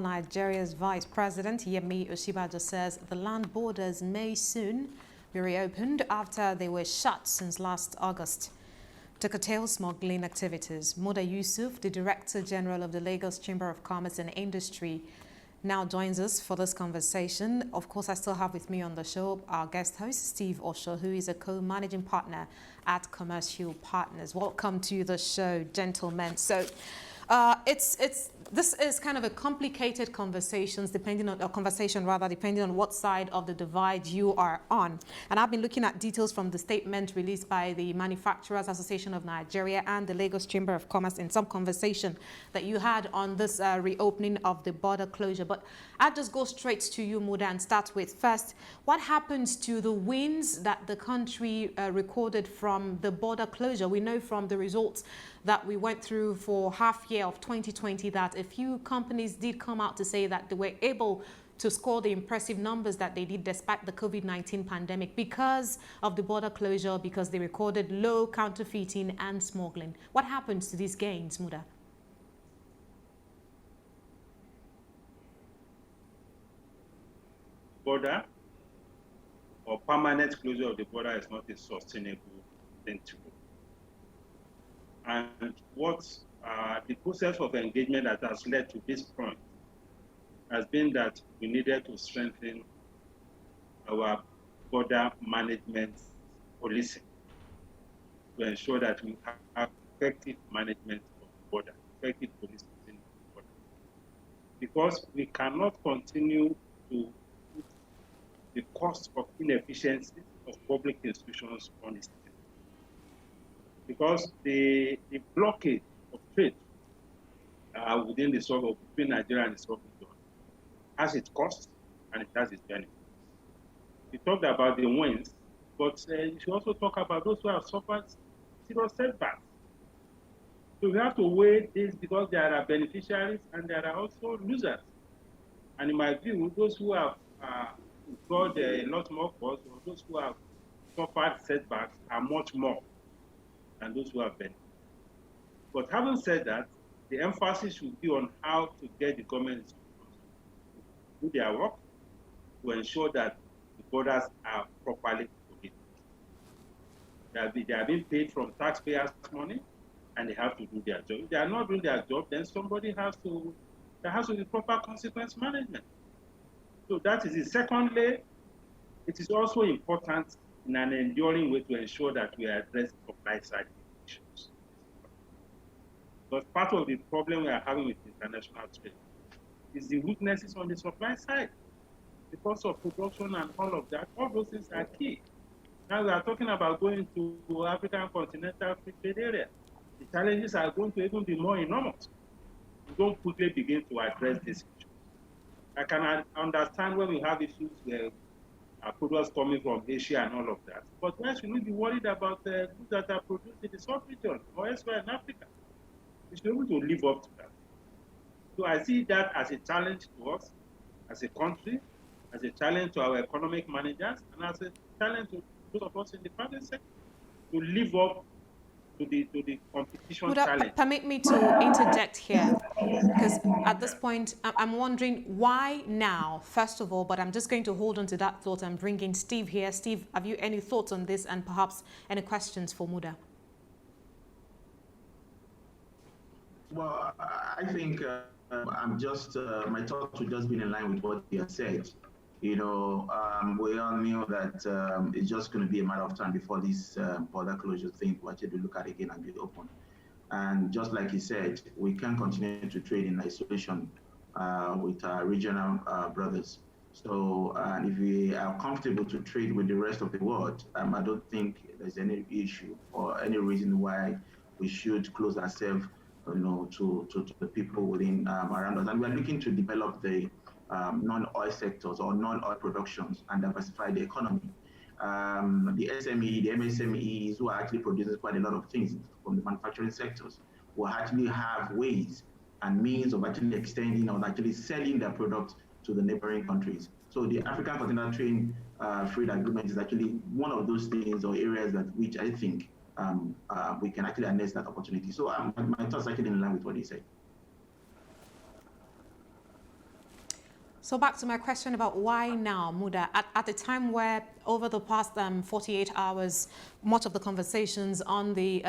Now, Nigeria's Vice President Yemi Osinbajo says the land borders may soon be reopened after they were shut since last August to curtail smuggling activities. Muda Yusuf, the Director General of the Lagos Chamber of Commerce and Industry, now joins us for this conversation. Of course, I still have with me on the show our guest host, Steve Osho, who is a co-managing partner at Comercio Partners. Welcome to the show, gentlemen. So this is kind of a complicated conversation, depending on what side of the divide you are on. And I've been looking at details from the statement released by the Manufacturers Association of Nigeria and the Lagos Chamber of Commerce in some conversation that you had on this reopening of the border closure. But I'll just go straight to you, Muda, and start with first, what happens to the wins that the country recorded from the border closure? We know from the results that we went through for half year of 2020 that a few companies did come out to say that they were able to score the impressive numbers that they did despite the COVID-19 pandemic because of the border closure, because they recorded low counterfeiting and smuggling. What happens to these gains, Muda? Border or permanent closure of the border is not a sustainable thing to do. And what the process of engagement that has led to this point has been that we needed to strengthen our border management policy to ensure that we have effective management of the border, effective policing of the border. Because we cannot continue to put the cost of inefficiency of public institutions on the state. Because the blockade of trade within the suburb between Nigeria and the suburb has its costs and it has its benefits. We talked about the wins, but you should also talk about those who have suffered serious setbacks. So we have to weigh this because there are beneficiaries and there are also losers. And in my view, those who have got a lot more costs or those who have suffered setbacks are much more and those who have benefited. But having said that, the emphasis should be on how to get the government to do their work to ensure that the borders are properly protected. They are being paid from taxpayers' money and they have to do their job. If they are not doing their job, then there has to be proper consequence management. So that is it. Secondly, it is also important in an enduring way to ensure that we address supply side issues. Because part of the problem we are having with international trade is the weaknesses on the supply side. Because of production and all of that, all those things are key. Now we are talking about going to African continental free trade area. The challenges are going to even be more enormous. We don't quickly begin to address this issue. I can understand when we have issues where products coming from Asia and all of that. But why should we be worried about goods that are produced in the sub-region or elsewhere in Africa? We should be able to live up to that. So I see that as a challenge to us, as a country, as a challenge to our economic managers, and as a challenge to those of us in the private sector to live up to the competition challenge. Permit me to interject here, because at this point, I'm wondering why now, first of all, but I'm just going to hold on to that thought and bring in Steve here. Steve, have you any thoughts on this and perhaps any questions for Muda? Well, I think I'm just, my thoughts would just be in line with what you have said. You know, we all knew that it's just going to be a matter of time before this border closure thing will actually look at again and be open. And just like you said, we can't continue to trade in isolation with our regional brothers. So if we are comfortable to trade with the rest of the world, I don't think there's any issue or any reason why we should close ourselves, you know, to the people within around us. And we're looking to develop the non-oil sectors or non-oil productions and diversify the economy. The SME, the MSMEs who are actually producing quite a lot of things from the manufacturing sectors will actually have ways and means of actually extending or actually selling their products to the neighboring countries. So the African Continental Trade Free Agreement is actually one of those things or areas that which I think we can actually harness that opportunity. So my thoughts are actually in line with what he said. So back to my question about why now, Muda, at a time where over the past 48 hours, much of the conversations on the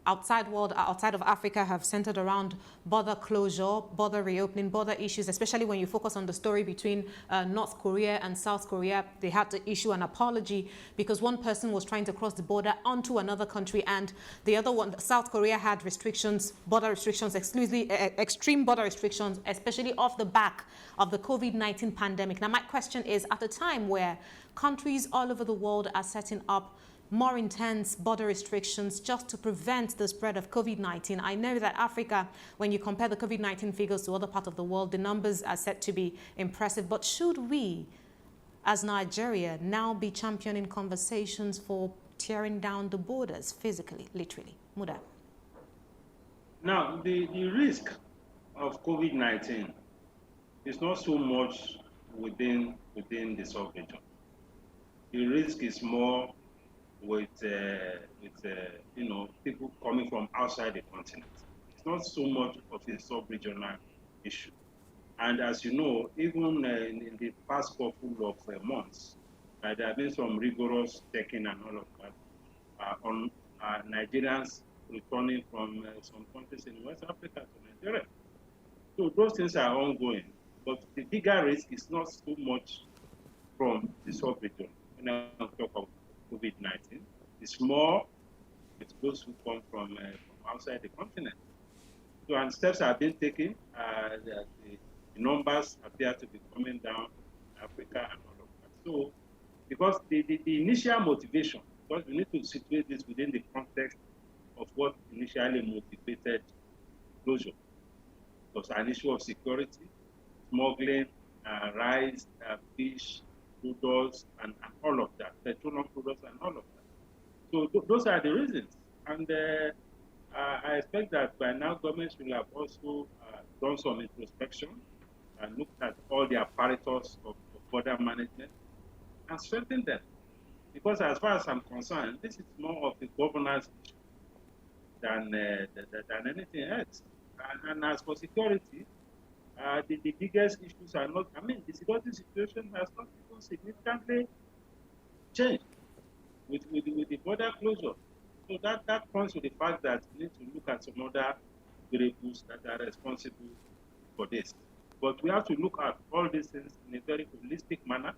outside world, outside of Africa, have centered around border closure, border reopening, border issues, especially when you focus on the story between North Korea and South Korea. They had to issue an apology because one person was trying to cross the border onto another country, and the other one, South Korea, had restrictions, border restrictions, exclusively extreme border restrictions, especially off the back of the COVID-19 pandemic. Now, my question is, at a time where countries all over the world are setting up more intense border restrictions just to prevent the spread of COVID-19. I know that Africa, when you compare the COVID-19 figures to other parts of the world, the numbers are said to be impressive. But should we, as Nigeria, now be championing conversations for tearing down the borders physically, literally? Muda. Now, the risk of COVID-19 is not so much within the sub-region. The risk is more with people coming from outside the continent. It's not so much of a sub-regional issue. And as you know, even in the past couple of months, there have been some rigorous checking and all of that on Nigerians returning from some countries in West Africa to Nigeria. So those things are ongoing. But the bigger risk is not so much from the sub-region. When I talk about COVID-19, it's more with those who come from outside the continent. So, and steps are being taken. The numbers appear to be coming down in Africa and all of that. So, because the initial motivation, because we need to situate this within the context of what initially motivated closure. It was an issue of security, smuggling, rice, fish, noodles, and all of that, petroleum products and all of that. So those are the reasons. And I expect that by now governments will have also done some introspection and looked at all the apparatus of border management and strengthened them. Because as far as I'm concerned, this is more of a governance issue than anything else. And as for security, the biggest issues are not, the security situation has not even significantly changed with the border closure. So that points to the fact that we need to look at some other variables that are responsible for this. But we have to look at all these things in a very holistic manner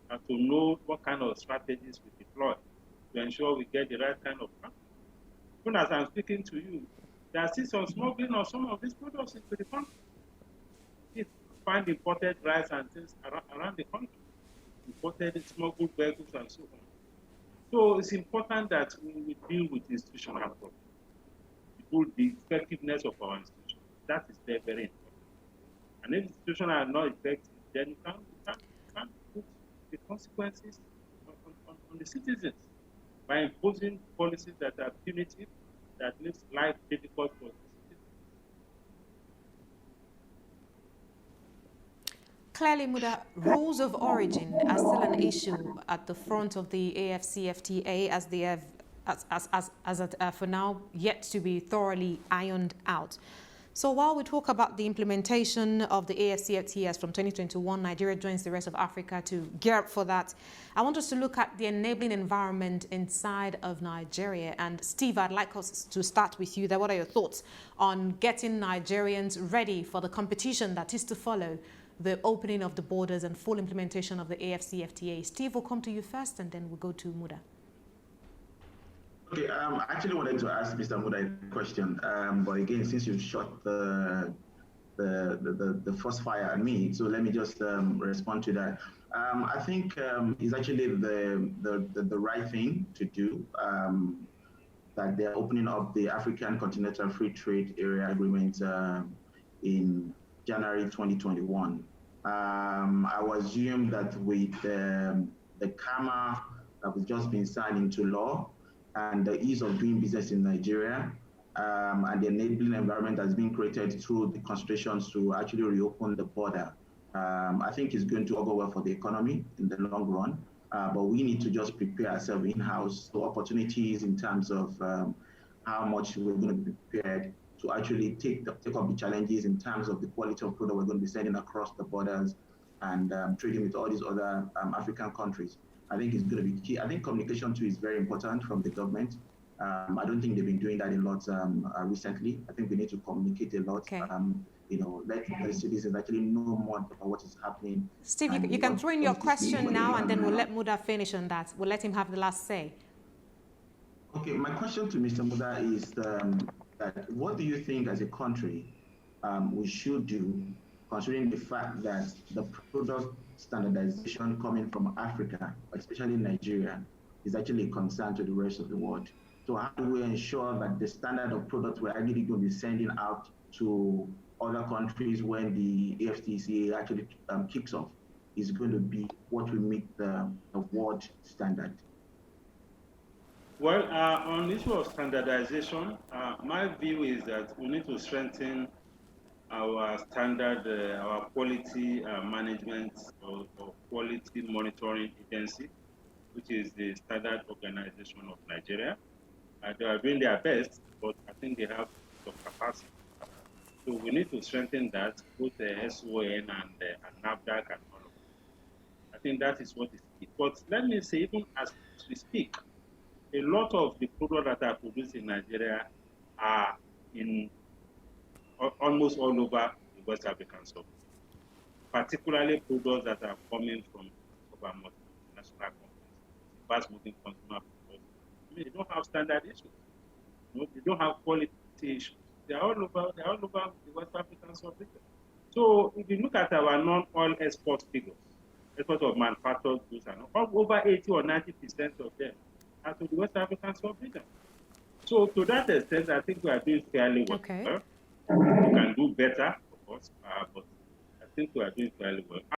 and to know what kind of strategies we deploy to ensure we get the right kind of country. Even as I'm speaking to you, there are still some smuggling of some of these products into the country. You find imported rice and things around the country, imported smuggled vehicles and so on. So it's important that we deal with institutional problems, the effectiveness of our institutions. That is very, very important. And if institutions are not effective, then you can't put the consequences on the citizens by imposing policies that are punitive, that makes life difficult for the citizens. Clearly, Muda, rules of origin are still an issue at the front of the AfCFTA as they have, for now, yet to be thoroughly ironed out. So while we talk about the implementation of the AfCFTA as from 2021, Nigeria joins the rest of Africa to gear up for that. I want us to look at the enabling environment inside of Nigeria. And Steve, I'd like us to start with you there. What are your thoughts on getting Nigerians ready for the competition that is to follow the opening of the borders and full implementation of the AfCFTA? Steve, we'll come to you first and then we'll go to Muda. Okay, I actually wanted to ask Mr. Muda a question, but again, since you've shot the first fire at me, so let me just respond to that. I think it's actually the right thing to do, that they're opening up the African Continental Free Trade Area Agreement in January 2021. I would assume that with the CAMA that was just been signed into law, and the ease of doing business in Nigeria, and the enabling environment that's been created through the consultations to actually reopen the border, I think it's going to augur well for the economy in the long run. But we need to just prepare ourselves in-house to opportunities in terms of how much we're going to be prepared to actually take up the challenges in terms of the quality of product we're going to be sending across the borders, and trading with all these other African countries. I think it's going to be key. I think communication too is very important from the government. I don't think they've been doing that a lot recently. I think we need to communicate a lot. Okay. Let the citizens actually know more about what is happening. Steve, you can throw in your question now, and then we'll let Muda finish on that. We'll let him have the last say. Okay, my question to Mr. Muda is that what do you think as a country we should do, considering the fact that the product standardization coming from Africa, especially Nigeria, is actually a concern to the rest of the world? So how do we ensure that the standard of products we're actually going to be sending out to other countries when the AfCFTA actually kicks off is going to be what will meet the world standard? Well, on the issue of standardization, my view is that we need to strengthen our standard, our quality management or quality monitoring agency, which is the Standard Organization of Nigeria. They are doing their best, but I think they have some capacity. So we need to strengthen that, both the SON and NAFDAC and all of that. I think that is what is key. But let me say, even as we speak, a lot of the products that are produced in Nigeria are in almost all over the West African sub, particularly products that are coming from multinational companies, fast-moving consumer products. I mean, they don't have standard issues. They don't have quality issues. They are all over the West African sub-region. So if you look at our non-oil export figures, export of manufactured goods, and over 80 or 90% of them are to the West African sub-region. So to that extent, I think we are doing fairly well. Okay. We can do better, of course, but I think we are doing fairly well.